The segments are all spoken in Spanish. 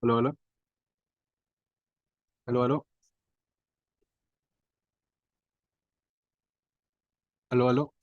Aló, aló, aló, aló, aló, aló.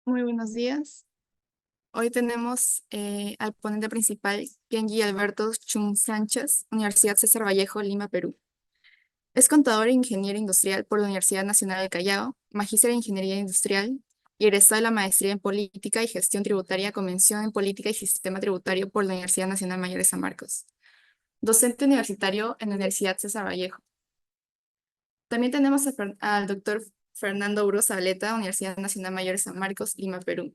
Muy buenos días. Hoy tenemos al ponente principal, Kenji Alberto Chum Sánchez, Universidad César Vallejo, Lima, Perú. Es contador e ingeniero industrial por la Universidad Nacional del Callao, magíster en Ingeniería Industrial y egresado de la maestría en Política y Gestión Tributaria con mención en Política y Sistema Tributario por la Universidad Nacional Mayor de San Marcos. Docente universitario en la Universidad César Vallejo. También tenemos al doctor Fernando Bro Zabaleta, Universidad Nacional Mayor de San Marcos, Lima, Perú.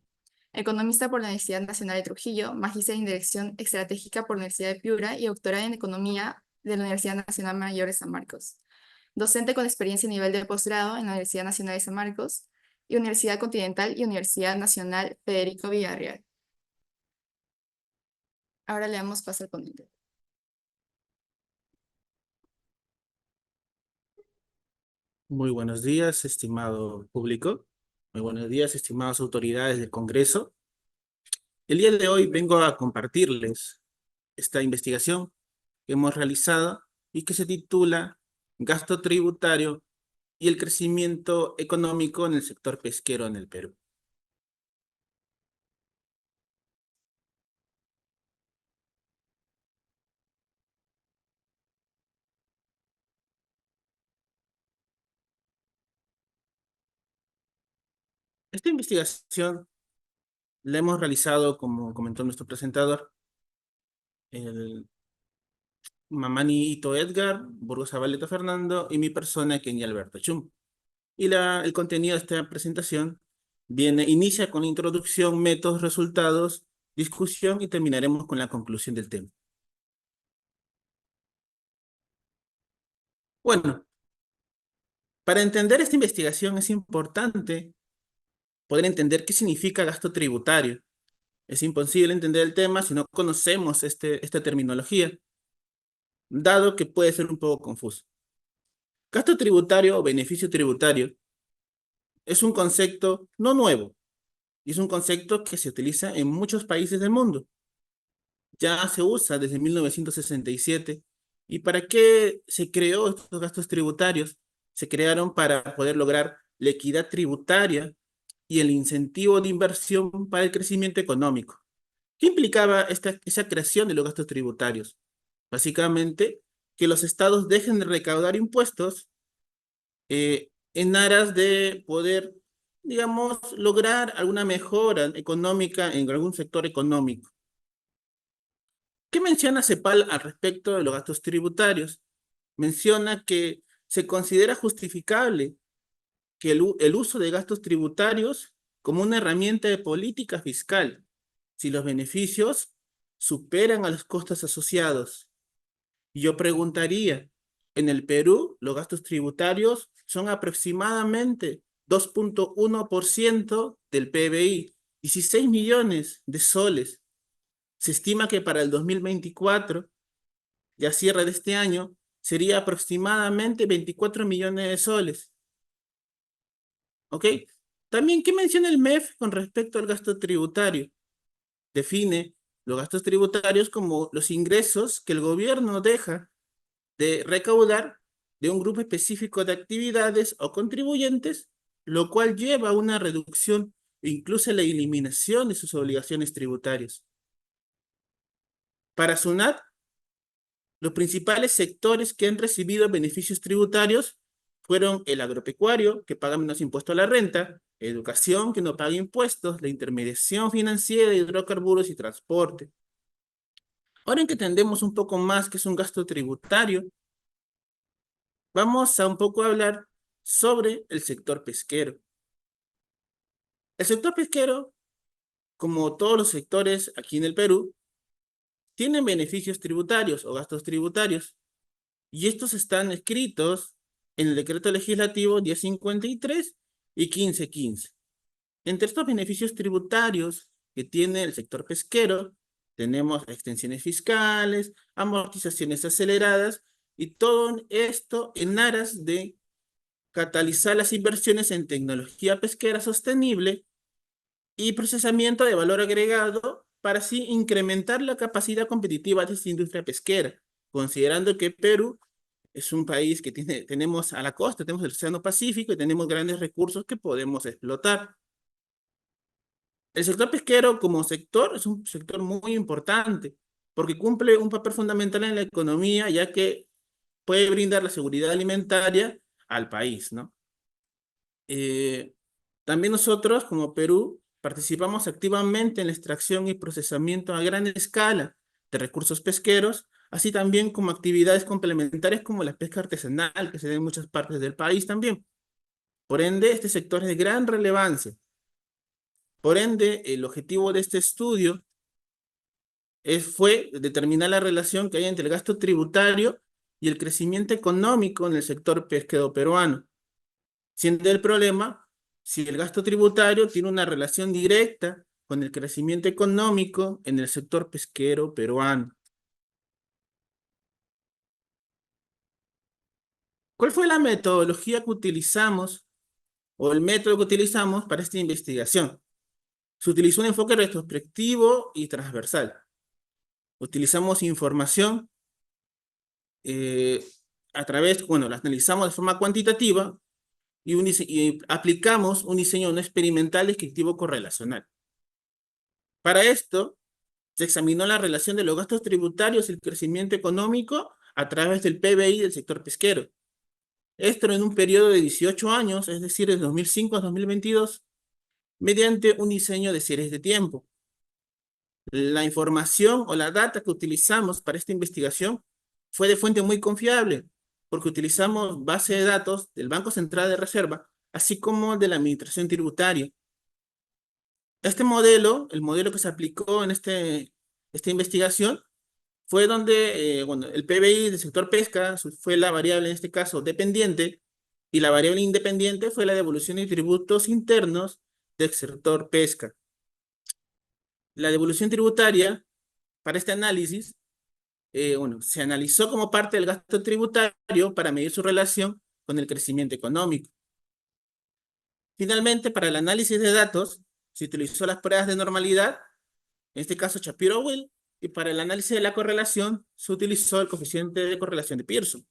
Economista por la Universidad Nacional de Trujillo, magíster en Dirección Estratégica por la Universidad de Piura y doctorada en Economía de la Universidad Nacional Mayor de San Marcos. Docente con experiencia a nivel de posgrado en la Universidad Nacional de San Marcos y Universidad Continental y Universidad Nacional Federico Villarreal. Ahora le damos paso al ponente. Muy buenos días, estimado público. Muy buenos días, estimadas autoridades del Congreso. El día de hoy vengo a compartirles esta investigación que hemos realizado y que se titula Gasto tributario y el crecimiento económico en el sector pesquero en el Perú. Esta investigación la hemos realizado, como comentó nuestro presentador, el Mamani Ito Edgar, Burgos Zabaleta Fernando y mi persona, Kenny Alberto Chum. Y el contenido de esta presentación inicia con la introducción, métodos, resultados, discusión y terminaremos con la conclusión del tema. Bueno, para entender esta investigación es importante poder entender qué significa gasto tributario. Es imposible entender el tema si no conocemos esta terminología, dado que puede ser un poco confuso. Gasto tributario o beneficio tributario es un concepto no nuevo, y es un concepto que se utiliza en muchos países del mundo. Ya se usa desde 1967. ¿Y para qué se creó estos gastos tributarios? Se crearon para poder lograr la equidad tributaria y el incentivo de inversión para el crecimiento económico. ¿Qué implicaba esa creación de los gastos tributarios? Básicamente, que los estados dejen de recaudar impuestos en aras de poder, digamos, lograr alguna mejora económica en algún sector económico. ¿Qué menciona CEPAL al respecto de los gastos tributarios? Menciona que se considera justificable que el uso de gastos tributarios como una herramienta de política fiscal, si los beneficios superan a los costos asociados. Y yo preguntaría, en el Perú, los gastos tributarios son aproximadamente 2,1% del PBI, 16 millones de soles. Se estima que para el 2024, ya cierre de este año, sería aproximadamente 24 millones de soles. ¿Ok? También, ¿qué menciona el MEF con respecto al gasto tributario? Define los gastos tributarios como los ingresos que el gobierno deja de recaudar de un grupo específico de actividades o contribuyentes, lo cual lleva a una reducción e incluso la eliminación de sus obligaciones tributarias. Para SUNAT, los principales sectores que han recibido beneficios tributarios fueron el agropecuario, que paga menos impuesto a la renta, educación, que no paga impuestos, la intermediación financiera, hidrocarburos y transporte. Ahora que entendemos un poco más qué es un gasto tributario, vamos a un poco hablar sobre el sector pesquero. El sector pesquero, como todos los sectores aquí en el Perú, tienen beneficios tributarios o gastos tributarios, y estos están escritos en el decreto legislativo 1053 y 1515. Entre estos beneficios tributarios que tiene el sector pesquero, tenemos extensiones fiscales, amortizaciones aceleradas, y todo esto en aras de catalizar las inversiones en tecnología pesquera sostenible y procesamiento de valor agregado para así incrementar la capacidad competitiva de esta industria pesquera, considerando que Perú es un país que tenemos a la costa, tenemos el Océano Pacífico y tenemos grandes recursos que podemos explotar. El sector pesquero como sector es un sector muy importante porque cumple un papel fundamental en la economía, ya que puede brindar la seguridad alimentaria al país, ¿no? Eh, También nosotros, como Perú, participamos activamente en la extracción y procesamiento a gran escala de recursos pesqueros, así también como actividades complementarias como la pesca artesanal, que se da en muchas partes del país también. Por ende, este sector es de gran relevancia. Por ende, el objetivo de este estudio fue determinar la relación que hay entre el gasto tributario y el crecimiento económico en el sector pesquero peruano, siendo el problema si el gasto tributario tiene una relación directa con el crecimiento económico en el sector pesquero peruano. ¿Cuál fue la metodología que utilizamos o el método que utilizamos para esta investigación? Se utilizó un enfoque retrospectivo y transversal. Utilizamos información eh, a través, bueno, la analizamos de forma cuantitativa y aplicamos un diseño no experimental descriptivo correlacional. Para esto, se examinó la relación de los gastos tributarios y el crecimiento económico a través del PBI del sector pesquero. Esto en un periodo de 18 años, es decir, de 2005 a 2022, mediante un diseño de series de tiempo. La información o la data que utilizamos para esta investigación fue de fuente muy confiable, porque utilizamos base de datos del Banco Central de Reserva, así como de la Administración Tributaria. Este modelo, el modelo que se aplicó en esta investigación, fue donde, bueno, el PBI del sector pesca fue la variable, en este caso, dependiente, y la variable independiente fue la devolución de tributos internos del sector pesca. La devolución tributaria, para este análisis, bueno, se analizó como parte del gasto tributario para medir su relación con el crecimiento económico. Finalmente, para el análisis de datos, se utilizó las pruebas de normalidad, en este caso Shapiro-Wilk, y para el análisis de la correlación se utilizó el coeficiente de correlación de Pearson.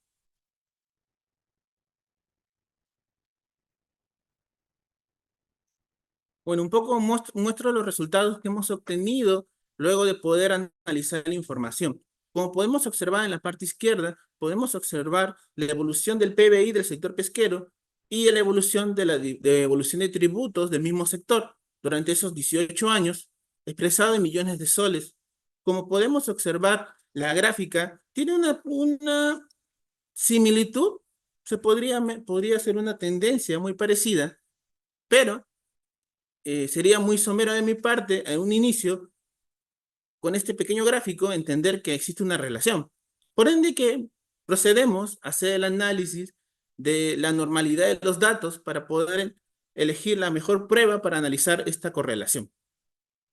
Bueno, un poco muestro los resultados que hemos obtenido luego de poder analizar la información. Como podemos observar en la parte izquierda, podemos observar la evolución del PBI del sector pesquero y la evolución de evolución de tributos del mismo sector durante esos 18 años, expresado en millones de soles. Como podemos observar, la gráfica tiene una similitud, podría ser una tendencia muy parecida, pero sería muy somero de mi parte en un inicio con este pequeño gráfico entender que existe una relación. Por ende que procedemos a hacer el análisis de la normalidad de los datos para poder elegir la mejor prueba para analizar esta correlación.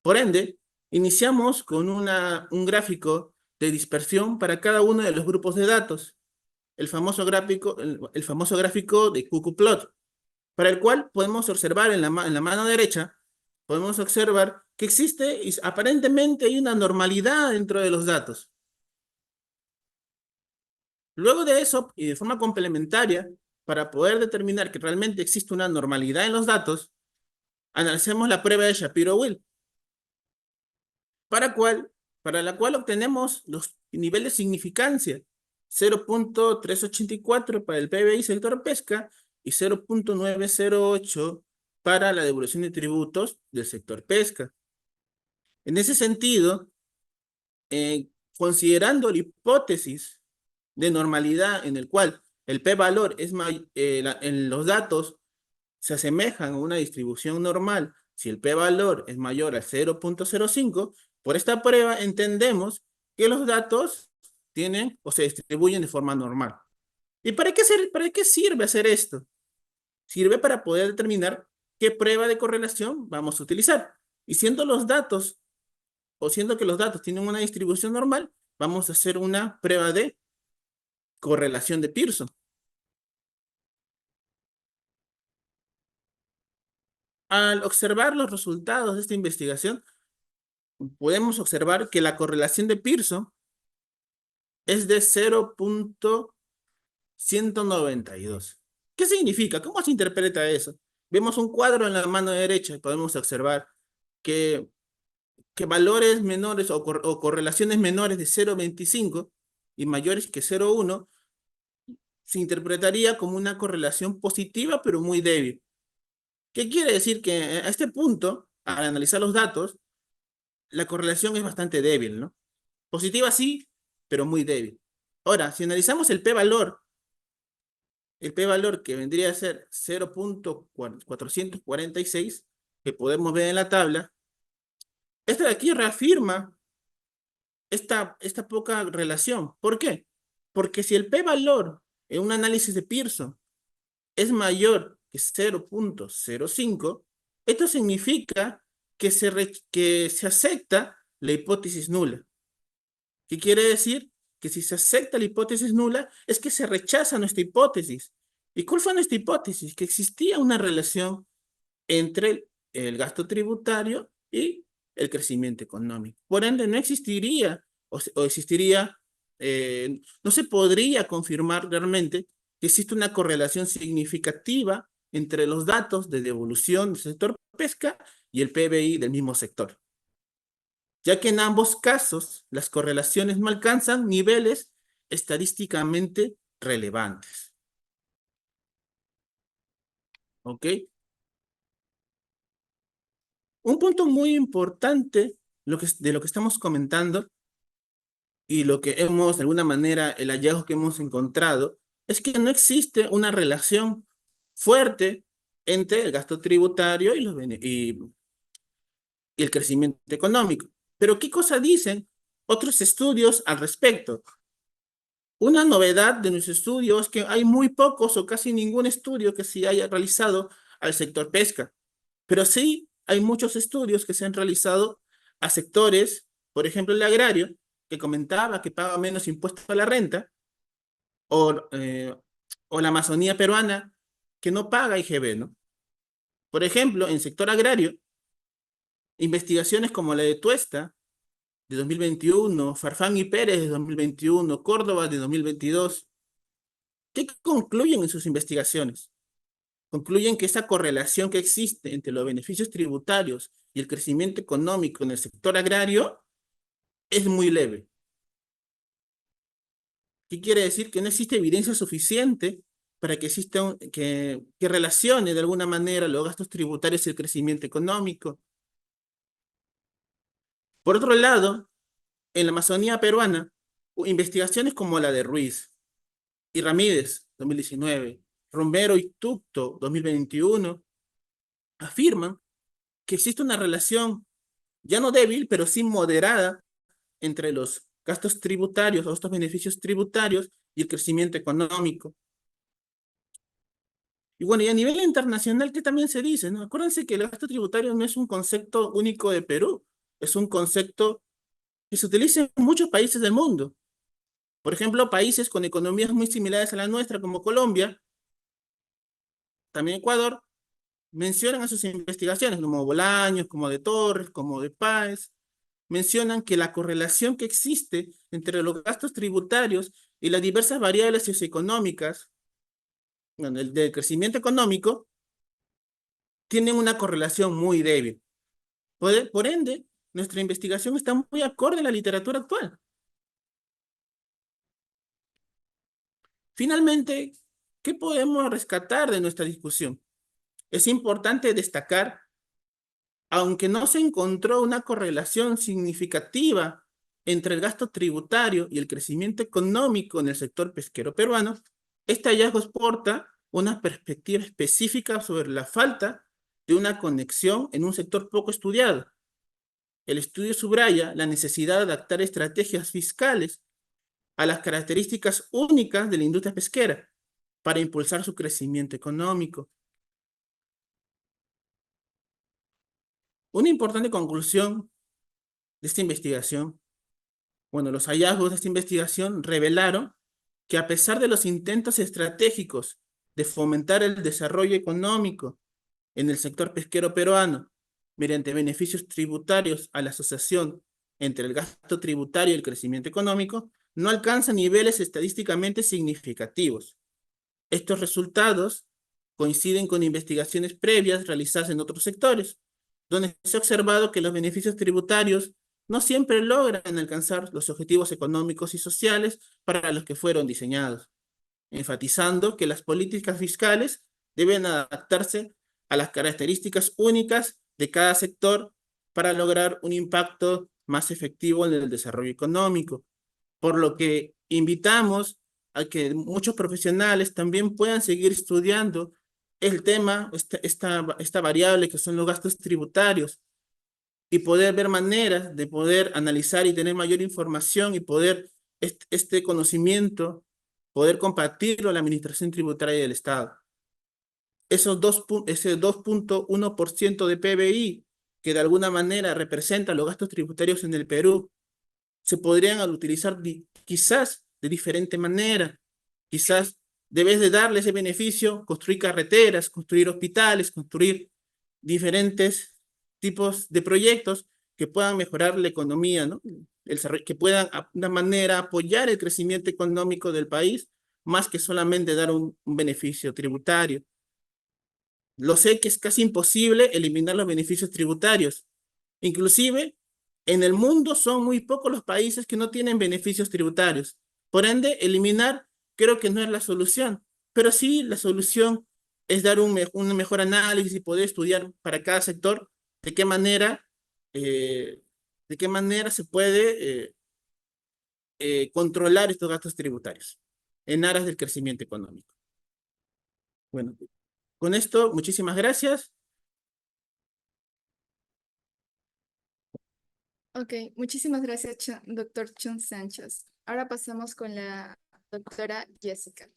Por ende, iniciamos con un gráfico de dispersión para cada uno de los grupos de datos, el famoso gráfico de Cuckoo-Plot, para el cual podemos observar en la mano derecha, podemos observar que existe y aparentemente hay una normalidad dentro de los datos. Luego de eso, y de forma complementaria, para poder determinar que realmente existe una normalidad en los datos, analicemos la prueba de Shapiro-Wilk, para, para la cual obtenemos los niveles de significancia: 0.384 para el PBI sector pesca y 0.908 para la devolución de tributos del sector pesca. En ese sentido, considerando la hipótesis de normalidad en el cual el p-valor en los datos se asemejan a una distribución normal, si el p-valor es mayor a 0.05, por esta prueba entendemos que los datos tienen o se distribuyen de forma normal. ¿Y para qué sirve hacer esto? Sirve para poder determinar qué prueba de correlación vamos a utilizar. Y siendo los datos, o siendo que los datos tienen una distribución normal, vamos a hacer una prueba de correlación de Pearson. Al observar los resultados de esta investigación, podemos observar que la correlación de Pearson es de 0.192. ¿Qué significa? ¿Cómo se interpreta eso? Vemos un cuadro en la mano derecha y podemos observar que, que valores menores o correlaciones menores de 0,25 y mayores que 0,1 se interpretaría como una correlación positiva, pero muy débil. ¿Qué quiere decir? Que a este punto, al analizar los datos, la correlación es bastante débil, ¿no? Positiva sí, pero muy débil. Ahora, si analizamos el p-valor que vendría a ser 0,446, que podemos ver en la tabla, esta de aquí reafirma esta poca relación. ¿Por qué? Porque si el p-valor en un análisis de Pearson es mayor que 0,05, esto significa que se acepta la hipótesis nula. ¿Qué quiere decir? Que si se acepta la hipótesis nula, es que se rechaza nuestra hipótesis. ¿Y cuál fue nuestra hipótesis? Que existía una relación entre el gasto tributario y el crecimiento económico. Por ende, no existiría o existiría, no se podría confirmar realmente que existe una correlación significativa entre los datos de devolución del sector pesca y el PBI del mismo sector, ya que en ambos casos las correlaciones no alcanzan niveles estadísticamente relevantes. ¿Ok? Un punto muy importante de lo que estamos comentando y lo que hemos, de alguna manera, el hallazgo que hemos encontrado, es que no existe una relación fuerte entre el gasto tributario y el crecimiento económico. Pero ¿qué cosa dicen otros estudios al respecto? Una novedad de nuestros estudios es que hay muy pocos o casi ningún estudio que se haya realizado al sector pesca, pero sí hay muchos estudios que se han realizado a sectores, por ejemplo el agrario, que comentaba que paga menos impuestos a la renta, o, eh, o la Amazonía peruana, que no paga IGB, ¿no? Por ejemplo, en sector agrario, investigaciones como la de Tuesta, de 2021, Farfán y Pérez de 2021, Córdoba de 2022, ¿qué concluyen en sus investigaciones? Concluyen que esa correlación que existe entre los beneficios tributarios y el crecimiento económico en el sector agrario es muy leve. ¿Qué quiere decir? Que no existe evidencia suficiente para que que relacione de alguna manera los gastos tributarios y el crecimiento económico. Por otro lado, en la Amazonía peruana, investigaciones como la de Ruiz y Ramírez, 2019, Romero y Tucto, 2021, afirman que existe una relación ya no débil, pero sí moderada entre los gastos tributarios o estos beneficios tributarios y el crecimiento económico. Y bueno, y a nivel internacional, ¿qué también se dice? ¿No? Acuérdense que el gasto tributario no es un concepto único de Perú, es un concepto que se utiliza en muchos países del mundo. Por ejemplo, países con economías muy similares a la nuestra, como Colombia, también Ecuador, mencionan a sus investigaciones, como Bolaños, como de Torres, como de Páez, mencionan que la correlación que existe entre los gastos tributarios y las diversas variables socioeconómicas, bueno, el del crecimiento económico, tienen una correlación muy débil. Por ende, nuestra investigación está muy acorde a la literatura actual. Finalmente, ¿qué podemos rescatar de nuestra discusión? Es importante destacar, aunque no se encontró una correlación significativa entre el gasto tributario y el crecimiento económico en el sector pesquero peruano, este hallazgo exporta una perspectiva específica sobre la falta de una conexión en un sector poco estudiado. El estudio subraya la necesidad de adaptar estrategias fiscales a las características únicas de la industria pesquera para impulsar su crecimiento económico. Una importante conclusión de esta investigación, bueno, los hallazgos de esta investigación revelaron que a pesar de los intentos estratégicos de fomentar el desarrollo económico en el sector pesquero peruano, mediante beneficios tributarios a la asociación entre el gasto tributario y el crecimiento económico, no alcanza niveles estadísticamente significativos. Estos resultados coinciden con investigaciones previas realizadas en otros sectores, donde se ha observado que los beneficios tributarios no siempre logran alcanzar los objetivos económicos y sociales para los que fueron diseñados, enfatizando que las políticas fiscales deben adaptarse a las características únicas de cada sector para lograr un impacto más efectivo en el desarrollo económico, por lo que invitamos a que muchos profesionales también puedan seguir estudiando el tema, esta variable que son los gastos tributarios, y poder ver maneras de poder analizar y tener mayor información y poder este conocimiento, poder compartirlo a la Administración Tributaria del Estado. Ese 2,1% de PBI que de alguna manera representa los gastos tributarios en el Perú, se podrían utilizar quizás de diferente manera. Quizás debes de darle ese beneficio, construir carreteras, construir hospitales, construir diferentes tipos de proyectos que puedan mejorar la economía, ¿no? Que puedan de una manera apoyar el crecimiento económico del país, más que solamente dar un beneficio tributario. Lo sé que es casi imposible eliminar los beneficios tributarios. Inclusive, en el mundo son muy pocos los países que no tienen beneficios tributarios. Por ende, eliminar creo que no es la solución, pero sí la solución es dar un mejor análisis y poder estudiar para cada sector de qué manera, eh, de qué manera se puede controlar estos gastos tributarios en aras del crecimiento económico. Bueno, con esto, muchísimas gracias. Ok, muchísimas gracias, doctor Chun Sánchez. Ahora pasamos con la doctora Jessica.